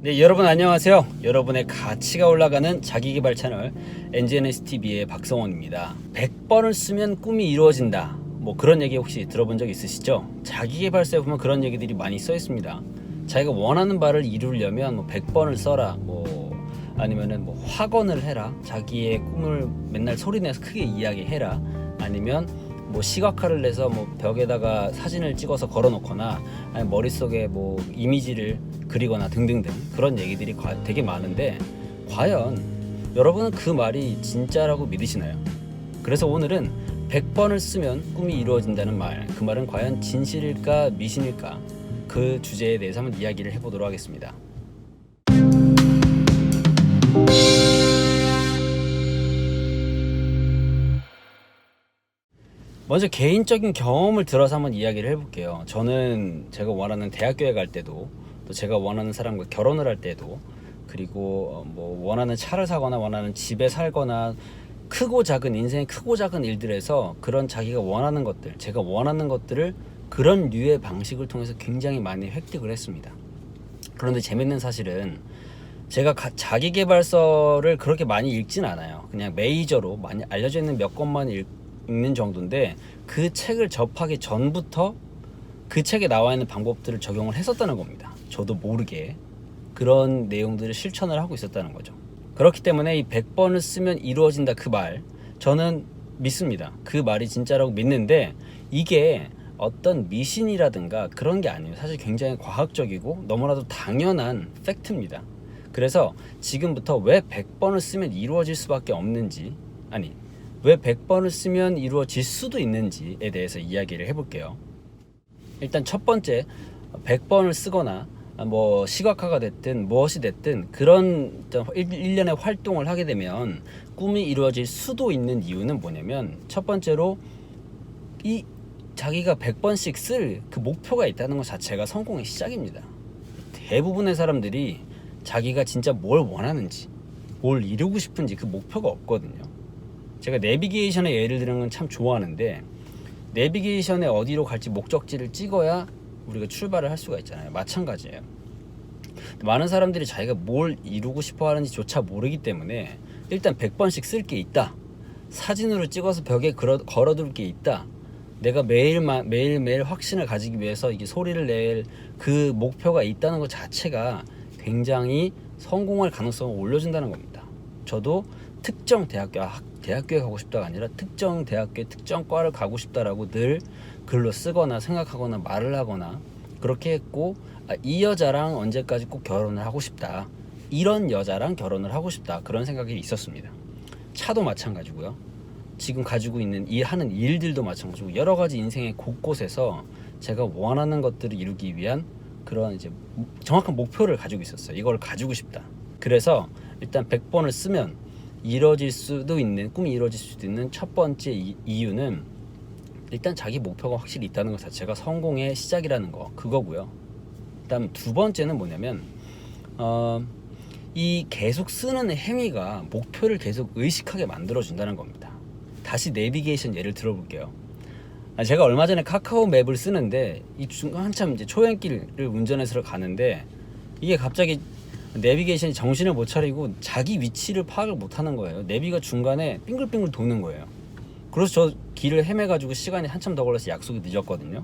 네, 여러분 안녕하세요. 여러분의 가치가 올라가는 자기계발 채널 NGNSTV의 박성원입니다. 100번을 쓰면 꿈이 이루어진다. 뭐 그런 얘기 혹시 들어본 적 있으시죠? 자기계발서에 보면 그런 얘기들이 많이 써 있습니다. 자기가 원하는 바를 이루려면 뭐 100번을 써라. 아니면은 뭐 확언을 해라. 자기의 꿈을 맨날 소리내서 크게 이야기해라. 아니면 뭐 시각화를 내서 뭐 벽에다가 사진을 찍어서 걸어놓거나 아니면 머릿속에 뭐 이미지를 그리거나 등등등 그런 얘기들이 되게 많은데 과연 여러분은 그 말이 진짜라고 믿으시나요? 그래서 오늘은 100번을 쓰면 꿈이 이루어진다는 말, 그 말은 과연 진실일까 미신일까, 그 주제에 대해서 한번 이야기를 해보도록 하겠습니다. 먼저 개인적인 경험을 들어서 한번 이야기를 해볼게요. 저는 제가 원하는 대학교에 갈 때도, 또 제가 원하는 사람과 결혼을 할 때도, 그리고 뭐 원하는 차를 사거나 원하는 집에 살거나 크고 작은 인생의 크고 작은 일들에서 그런 자기가 원하는 것들, 제가 원하는 것들을 그런 류의 방식을 통해서 굉장히 많이 획득을 했습니다. 그런데 재밌는 사실은 제가 자기계발서를 그렇게 많이 읽진 않아요. 그냥 메이저로 많이 알려져 있는 몇 권만 읽는 정도인데, 그 책을 접하기 전부터 그 책에 나와 있는 방법들을 적용을 했었다는 겁니다. 저도 모르게 그런 내용들을 실천을 하고 있었다는 거죠. 그렇기 때문에 이 100번을 쓰면 이루어진다 그 말, 저는 믿습니다. 그 말이 진짜라고 믿는데, 이게 어떤 미신이라든가 그런 게 아니에요. 사실 굉장히 과학적이고 너무나도 당연한 팩트입니다. 그래서 지금부터 왜 100번을 쓰면 이루어질 수밖에 없는지, 아니 왜 100번을 쓰면 이루어질 수도 있는지에 대해서 이야기를 해볼게요. 일단 첫 번째, 100번을 쓰거나 뭐 시각화가 됐든 무엇이 됐든 그런 일련의 활동을 하게 되면 꿈이 이루어질 수도 있는 이유는 뭐냐면, 첫 번째로 이 자기가 100번씩 쓸 그 목표가 있다는 것 자체가 성공의 시작입니다. 대부분의 사람들이 자기가 진짜 뭘 원하는지, 뭘 이루고 싶은지 그 목표가 없거든요. 제가 내비게이션의 예를 드는 건 참 좋아하는데, 내비게이션에 어디로 갈지 목적지를 찍어야 우리가 출발을 할 수가 있잖아요. 마찬가지예요. 많은 사람들이 자기가 뭘 이루고 싶어 하는지 조차 모르기 때문에 일단 100번씩 쓸 게 있다, 사진으로 찍어서 벽에 걸어둘 게 있다, 내가 매일매일 확신을 가지기 위해서 이게 소리를 낼 그 목표가 있다는 것 자체가 굉장히 성공할 가능성을 올려준다는 겁니다. 저도 특정 대학교에 가고 싶다가 아니라 특정 대학교에 특정 과를 가고 싶다라고 늘 글로 쓰거나 생각하거나 말을 하거나 그렇게 했고, 이 여자랑 언제까지 꼭 결혼을 하고 싶다, 이런 여자랑 결혼을 하고 싶다, 그런 생각이 있었습니다. 차도 마찬가지고요. 지금 가지고 있는 하는 일들도 마찬가지고, 여러 가지 인생의 곳곳에서 제가 원하는 것들을 이루기 위한 그런 이제 정확한 목표를 가지고 있었어요. 이걸 가지고 싶다. 그래서 일단 100번을 쓰면 이루어질 수도 있는, 꿈이 이루어질 수도 있는 첫 번째 이유는 일단 자기 목표가 확실히 있다는 것 자체가 성공의 시작이라는 거, 그거고요. 그다음 두 번째는 뭐냐면 이 계속 쓰는 행위가 목표를 계속 의식하게 만들어준다는 겁니다. 다시 내비게이션 예를 들어볼게요. 제가 얼마 전에 카카오 맵을 쓰는데 한참 이제 초행길을 운전해서 가는데, 이게 갑자기 내비게이션이 정신을 못 차리고 자기 위치를 파악을 못 하는 거예요. 내비가 중간에 빙글빙글 도는 거예요. 그래서 저 길을 헤매가지고 시간이 한참 더 걸려서 약속이 늦었거든요.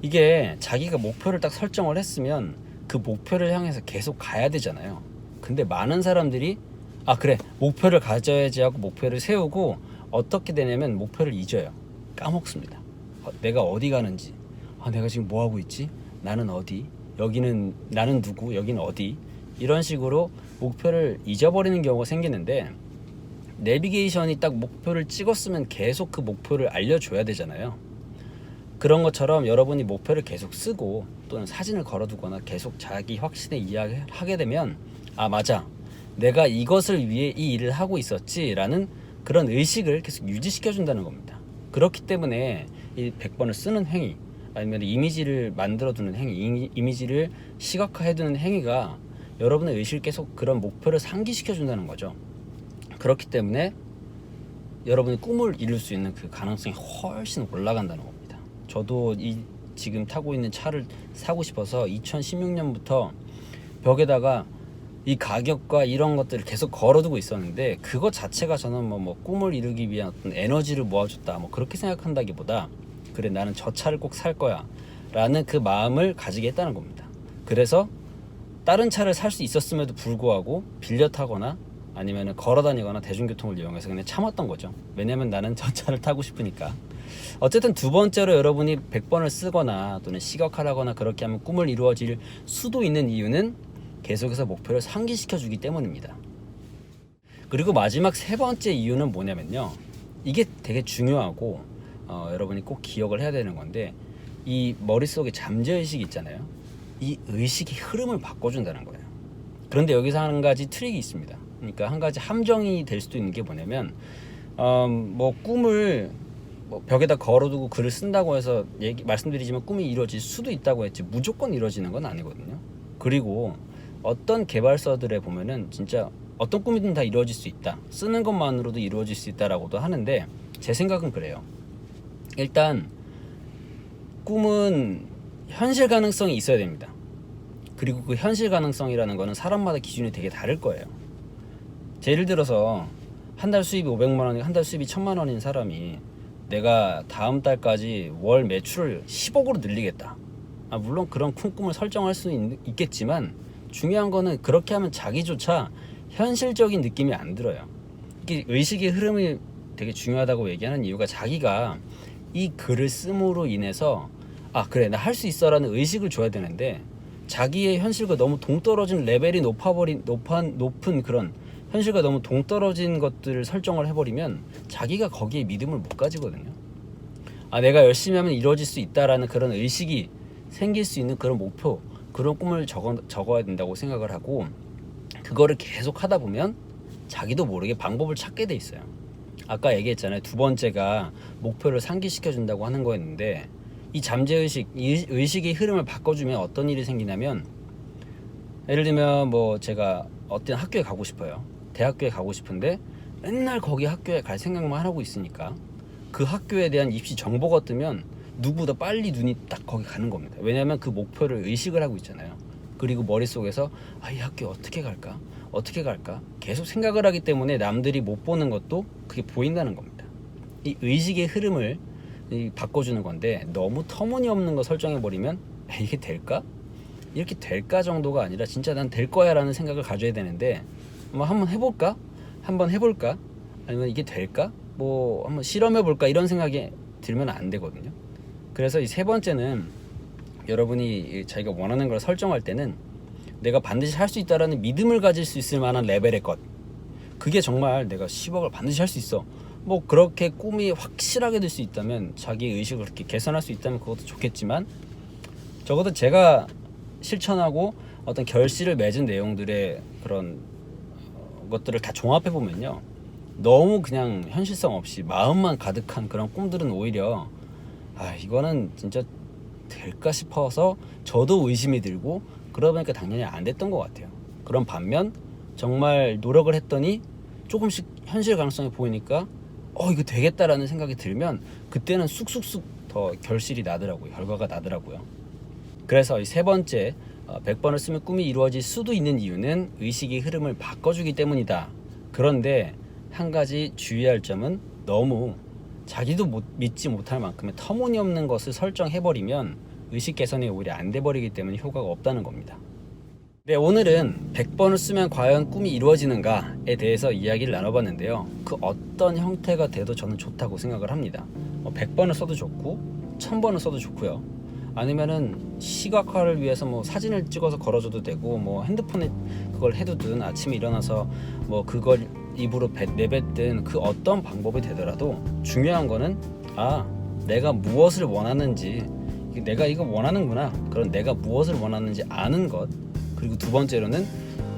이게 자기가 목표를 딱 설정을 했으면 그 목표를 향해서 계속 가야 되잖아요. 근데 많은 사람들이 그래, 목표를 가져야지 하고 목표를 세우고 어떻게 되냐면 목표를 잊어요. 까먹습니다. 내가 어디 가는지, 내가 지금 뭐 하고 있지, 나는 어디, 여기는 나는 누구, 여기는 어디, 이런 식으로 목표를 잊어버리는 경우가 생기는데, 내비게이션이 딱 목표를 찍었으면 계속 그 목표를 알려줘야 되잖아요. 그런 것처럼 여러분이 목표를 계속 쓰고 또는 사진을 걸어두거나 계속 자기 확신의 이야기를 하게 되면, 맞아, 내가 이것을 위해 이 일을 하고 있었지 라는 그런 의식을 계속 유지시켜준다는 겁니다. 그렇기 때문에 이 100번을 쓰는 행위, 아니면 이미지를 만들어두는 행위, 이미지를 시각화해두는 행위가 여러분의 의식을 계속 그런 목표를 상기시켜준다는 거죠. 그렇기 때문에 여러분이 꿈을 이룰 수 있는 그 가능성이 훨씬 올라간다는 겁니다. 저도 지금 타고 있는 차를 사고 싶어서 2016년부터 벽에다가 이 가격과 이런 것들을 계속 걸어두고 있었는데, 그것 자체가 저는 뭐 꿈을 이루기 위한 어떤 에너지를 모아줬다 뭐 그렇게 생각한다기보다, 그래 나는 저 차를 꼭 살 거야 라는 그 마음을 가지게 했다는 겁니다. 그래서 다른 차를 살 수 있었음에도 불구하고 빌려 타거나 아니면 걸어 다니거나 대중교통을 이용해서 그냥 참았던 거죠. 왜냐면 나는 저 차를 타고 싶으니까. 어쨌든 두 번째로 여러분이 100번을 쓰거나 또는 시각화하거나 그렇게 하면 꿈을 이루어질 수도 있는 이유는 계속해서 목표를 상기시켜 주기 때문입니다. 그리고 마지막 세 번째 이유는 뭐냐면요, 이게 되게 중요하고 여러분이 꼭 기억을 해야 되는 건데, 이 머릿속에 잠재의식이 있잖아요. 이 의식의 흐름을 바꿔준다는 거예요. 그런데 여기서 한 가지 트릭이 있습니다. 그러니까 한 가지 함정이 될 수도 있는 게 뭐냐면, 뭐 꿈을 뭐 벽에다 걸어두고 글을 쓴다고 해서 말씀드리지만 꿈이 이루어질 수도 있다고 했지 무조건 이루어지는 건 아니거든요. 그리고 어떤 개발서들에 보면은 진짜 어떤 꿈이든 다 이루어질 수 있다, 쓰는 것만으로도 이루어질 수 있다라고도 하는데, 제 생각은 그래요. 일단 꿈은 현실 가능성이 있어야 됩니다. 그리고 그 현실 가능성이라는 거는 사람마다 기준이 되게 다를 거예요. 예를 들어서 한 달 수입이 500만 원이고 한 달 수입이 1000만 원인 사람이 내가 다음 달까지 월 매출을 10억으로 늘리겠다, 물론 그런 큰 꿈을 설정할 수 있겠지만, 중요한 거는 그렇게 하면 자기조차 현실적인 느낌이 안 들어요. 이게 의식의 흐름이 되게 중요하다고 얘기하는 이유가, 자기가 이 글을 씀으로 인해서 그래 나 할 수 있어 라는 의식을 줘야 되는데, 자기의 현실과 너무 동떨어진 레벨이 높은 그런 현실과 너무 동떨어진 것들을 설정을 해버리면 자기가 거기에 믿음을 못 가지거든요. 내가 열심히 하면 이루어질 수 있다라는 그런 의식이 생길 수 있는 그런 목표, 그런 꿈을 적어야 된다고 생각을 하고, 그거를 계속 하다 보면 자기도 모르게 방법을 찾게 돼 있어요. 아까 얘기했잖아요. 두 번째가 목표를 상기시켜 준다고 하는 거였는데, 이 잠재의식, 이 의식의 흐름을 바꿔주면 어떤 일이 생기냐면, 예를 들면 뭐 제가 어떤 학교에 가고 싶어요. 대학교에 가고 싶은데 맨날 거기 학교에 갈 생각만 하고 있으니까 그 학교에 대한 입시 정보가 뜨면 누구보다 빨리 눈이 딱 거기 가는 겁니다. 왜냐하면 그 목표를 의식을 하고 있잖아요. 그리고 머릿속에서 이 학교 어떻게 갈까 계속 생각을 하기 때문에 남들이 못 보는 것도 그게 보인다는 겁니다. 이 의식의 흐름을 바꿔주는 건데, 너무 터무니없는 거 설정해버리면 이게 될까? 이렇게 될까 정도가 아니라 진짜 난 될 거야 라는 생각을 가져야 되는데, 한번 해볼까? 아니면 이게 될까? 뭐 한번 실험해볼까? 이런 생각이 들면 안 되거든요. 그래서 이 세 번째는, 여러분이 자기가 원하는 걸 설정할 때는 내가 반드시 할 수 있다라는 믿음을 가질 수 있을 만한 레벨의 것, 그게 정말 내가 10억을 반드시 할 수 있어, 뭐 그렇게 꿈이 확실하게 될 수 있다면, 자기 의식을 그렇게 개선할 수 있다면 그것도 좋겠지만, 적어도 제가 실천하고 어떤 결실을 맺은 내용들의 그런 것들을 다 종합해 보면요, 너무 그냥 현실성 없이 마음만 가득한 그런 꿈들은 오히려 이거는 진짜 될까 싶어서 저도 의심이 들고, 그러다 보니까 당연히 안 됐던 것 같아요. 그런 반면 정말 노력을 했더니 조금씩 현실 가능성이 보이니까 이거 되겠다라는 생각이 들면 그때는 쑥쑥쑥 더 결실이 나더라고요. 결과가 나더라고요. 그래서 이 세 번째, 100번을 쓰면 꿈이 이루어질 수도 있는 이유는 의식의 흐름을 바꿔주기 때문이다. 그런데 한 가지 주의할 점은, 너무 자기도 믿지 못할 만큼의 터무니없는 것을 설정해버리면 의식 개선이 오히려 안 돼버리기 때문에 효과가 없다는 겁니다. 네, 오늘은 100번을 쓰면 과연 꿈이 이루어지는가에 대해서 이야기를 나눠봤는데요. 그 어떤 형태가 돼도 저는 좋다고 생각을 합니다. 100번을 써도 좋고 1000번을 써도 좋고요. 아니면은 시각화를 위해서 뭐 사진을 찍어서 걸어줘도 되고, 뭐 핸드폰에 그걸 해두든 아침에 일어나서 뭐 그걸 입으로 내뱉든 그 어떤 방법이 되더라도, 중요한 거는 내가 무엇을 원하는지, 내가 이거 원하는구나, 그런 내가 무엇을 원하는지 아는 것, 그리고 두 번째로는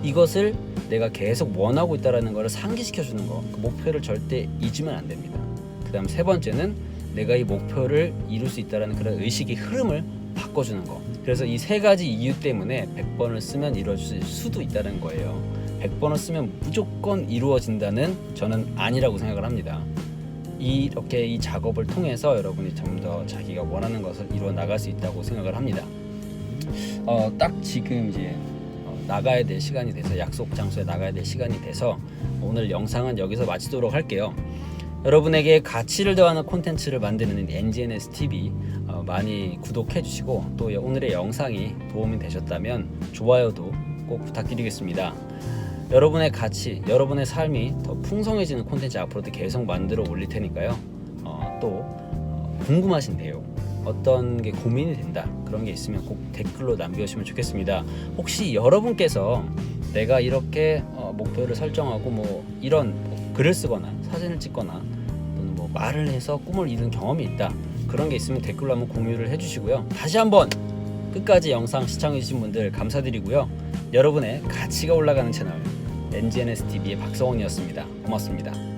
이것을 내가 계속 원하고 있다는 것을 상기시켜주는 것, 그 목표를 절대 잊으면 안 됩니다. 그 다음 세 번째는 내가 이 목표를 이룰 수 있다는 그런 의식의 흐름을 바꿔주는 거. 그래서 이 세 가지 이유 때문에 100번을 쓰면 이루어질 수도 있다는 거예요. 100번을 쓰면 무조건 이루어진다는 저는 아니라고 생각을 합니다. 이렇게 이 작업을 통해서 여러분이 좀 더 자기가 원하는 것을 이루어 나갈 수 있다고 생각을 합니다. 딱 지금 이제 나가야 될 시간이 돼서 약속 장소에 나가야 될 시간이 돼서 오늘 영상은 여기서 마치도록 할게요. 여러분에게 가치를 더하는 콘텐츠를 만드는 NGNS TV 많이 구독해 주시고 또 오늘의 영상이 도움이 되셨다면 좋아요도 꼭 부탁드리겠습니다. 여러분의 가치, 여러분의 삶이 더 풍성해지는 콘텐츠 앞으로도 계속 만들어 올릴 테니까요. 또 궁금하신 내용, 어떤 게 고민이 된다 그런 게 있으면 꼭 댓글로 남겨주시면 좋겠습니다. 혹시 여러분께서 내가 이렇게 목표를 설정하고 뭐 이런 글을 쓰거나 사진을 찍거나 또는 뭐 말을 해서 꿈을 이룬 경험이 있다 그런 게 있으면 댓글로 한번 공유를 해주시고요. 다시 한번 끝까지 영상 시청해주신 분들 감사드리고요. 여러분의 가치가 올라가는 채널 NGNS TV의 박성원이었습니다. 고맙습니다.